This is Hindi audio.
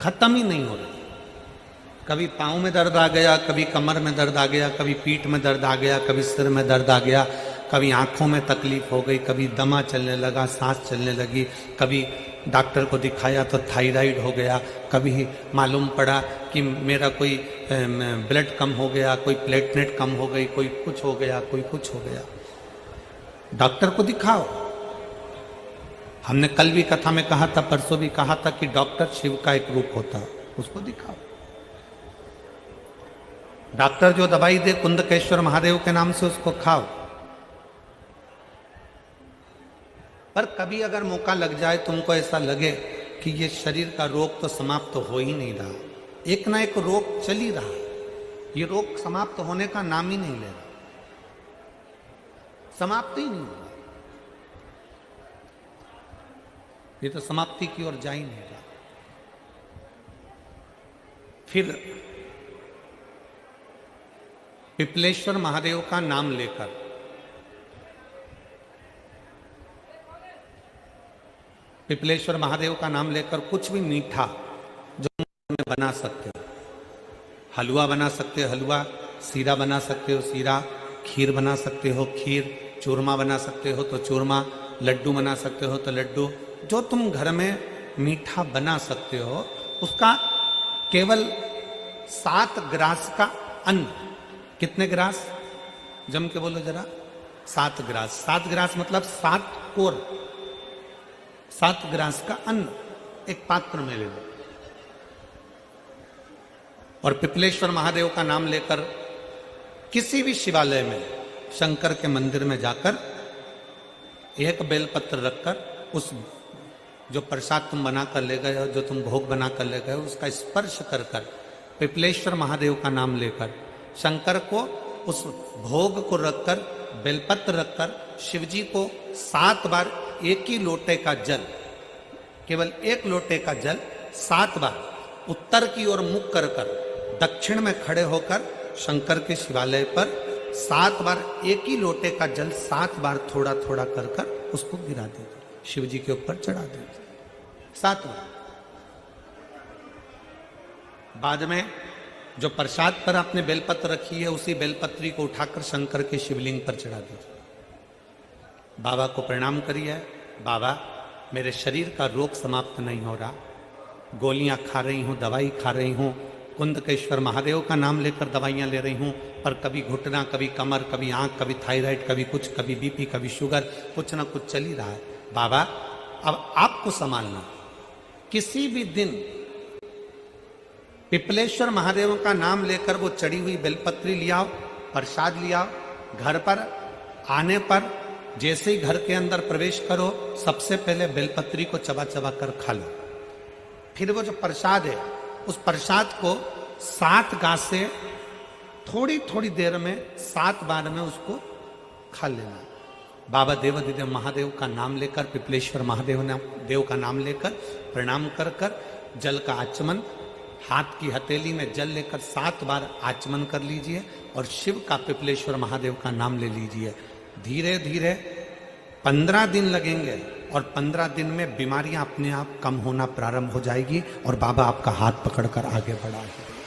खत्म ही नहीं हो रही। कभी पाँव में दर्द आ गया, कभी कमर में दर्द आ गया, कभी पीठ में दर्द आ गया, कभी सिर में दर्द आ गया, कभी आंखों में तकलीफ हो गई, कभी दमा चलने लगा, सांस चलने लगी, कभी डॉक्टर को दिखाया तो थायराइड हो गया, कभी मालूम पड़ा कि मेरा कोई ब्लड कम हो गया, कोई प्लेटलेट कम हो गई, कोई कुछ हो गया, कोई कुछ हो गया। डॉक्टर को दिखाओ। हमने कल भी कथा में कहा था, परसों भी कहा था कि डॉक्टर शिव का एक रूप होता, उसको दिखाओ। डॉक्टर जो दवाई दे कुंदकेश्वर महादेव के नाम से, उसको खाओ। पर कभी अगर मौका लग जाए, तुमको ऐसा लगे कि ये शरीर का रोग तो समाप्त हो ही नहीं रहा, एक ना एक रोग चल ही रहा, ये रोग समाप्त होने का नाम ही नहीं ले रहा, समाप्त ही नहीं हो रहा, ये तो समाप्ति की ओर जा ही नहीं रहा। फिर पिपलेश्वर महादेव का नाम लेकर पिपलेश्वर महादेव का नाम लेकर कुछ भी मीठा जो में बना सकते हो, हलवा बना सकते हो, हलवा, सीरा बना सकते हो, सीरा, खीर बना सकते हो, खीर, चूरमा बना सकते हो तो चूरमा, लड्डू बना सकते हो तो लड्डू, जो तुम घर में मीठा बना सकते हो, उसका केवल 7 ग्रास का अन्न। कितने ग्रास? जम के बोलो जरा। 7 ग्रास। 7 ग्रास मतलब 7 कोर, 7 ग्रास का अन्न एक पात्र में ले लो और पिपलेश्वर महादेव का नाम लेकर किसी भी शिवालय में, शंकर के मंदिर में जाकर एक बेलपत्र रखकर उस जो प्रसाद तुम बना कर ले गए हो, जो तुम भोग बना कर ले गए हो, उसका स्पर्श कर कर पिपलेश्वर महादेव का नाम लेकर शंकर को उस भोग को रखकर, बेलपत्र रखकर शिवजी को 7 बार एक ही लोटे का जल, केवल एक लोटे का जल 7 बार उत्तर की ओर मुख कर कर, दक्षिण में खड़े होकर शंकर के शिवालय पर 7 बार एक ही लोटे का जल 7 बार थोड़ा थोड़ा कर कर उसको गिरा दीजिए, शिवजी के ऊपर चढ़ा दीजिए 7 बार। बाद में जो प्रसाद पर आपने बेलपत्र रखी है, उसी बेलपत्री को उठाकर शंकर के शिवलिंग पर चढ़ा दीजिए। बाबा को प्रणाम करिए, बाबा मेरे शरीर का रोग समाप्त नहीं हो रहा, गोलियां खा रही हूं, दवाई खा रही हूं, कुंदकेश्वर महादेव का नाम लेकर दवाइयां ले रही हूं, पर कभी घुटना, कभी कमर, कभी आंख, कभी थायराइड, कभी कुछ, कभी बीपी, कभी शुगर, कुछ ना कुछ चल ही रहा है। बाबा अब आपको संभालना। किसी भी दिन पिपलेश्वर महादेव का नाम लेकर वो चढ़ी हुई बेलपत्री लियाओ, प्रसाद लियाओ, घर पर आने पर जैसे ही घर के अंदर प्रवेश करो, सबसे पहले बेलपत्री को चबा चबा कर खा लो। फिर वो जो प्रसाद है, उस प्रसाद को 7 गांठ से थोड़ी थोड़ी देर में 7 बार में उसको खा लेना। बाबा देवाधिदेव महादेव का नाम लेकर, पिपलेश्वर महादेव देव का नाम लेकर प्रणाम कर कर जल का आचमन, हाथ की हथेली में जल लेकर 7 बार आचमन कर लीजिए और शिव का, पिपलेश्वर महादेव का नाम ले लीजिए। धीरे धीरे 15 दिन लगेंगे और 15 दिन में बीमारियां अपने आप कम होना प्रारंभ हो जाएगी और बाबा आपका हाथ पकड़कर आगे बढ़ाएंगे।